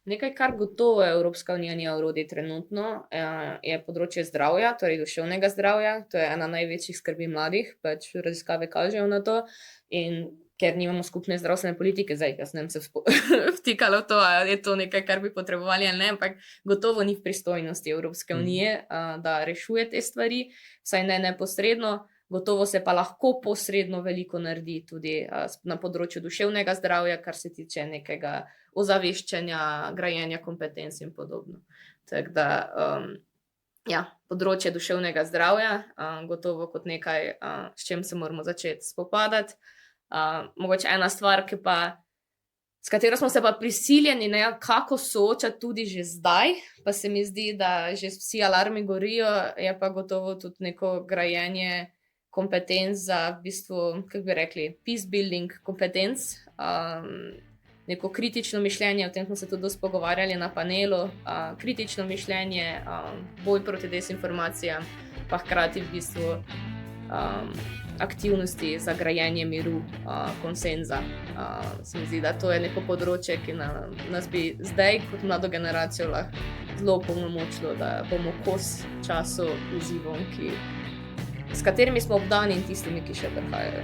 Nekaj, kar gotovo Evropska unija nima orodij trenutno, je področje zdravja, torej duševnega zdravja. To je ena največjih skrbi mladih, pač raziskave kažejo na to. In ker nimamo skupne zdravstvene politike, zdaj jaz ne vem se vtikala v to, ali je to nekaj, kar bi potrebovali ali ne, ampak gotovo ni v pristojnosti Evropske unije, da rešuje te stvari, vsaj ne neposredno. Gotovo se pa lahko posredno veliko naredi tudi na področju duševnega zdravja, kar se tiče nekega ozaveščanja, grajenja kompetenc in podobno. Tako da, ja, področje duševnega zdravja, gotovo kot nekaj, s čim se moramo začeti spopadati. Mogoče ena stvar, s katero smo se pa prisiljeni nekako soočati tudi že zdaj, pa se mi zdi, da že vsi alarmi gorijo, je pa gotovo tudi neko grajenje kompetenc za v bistvu, kako bi rekli, peace building kompetenc, neko kritično mišljenje, o tem smo se tudi dosti pogovarjali na panelu, kritično mišljenje, boj proti dezinformacijam, pa hkrati v bistvu aktivnosti za grajenje miru, konsenza. Se mi zdi, da to je neko področje, ki nas bi zdaj kot mlado generacijo lahko zelo opolnomočilo, da bomo kos času, izzivom, s katerimi smo obdani in tistimi, ki še prihajajo.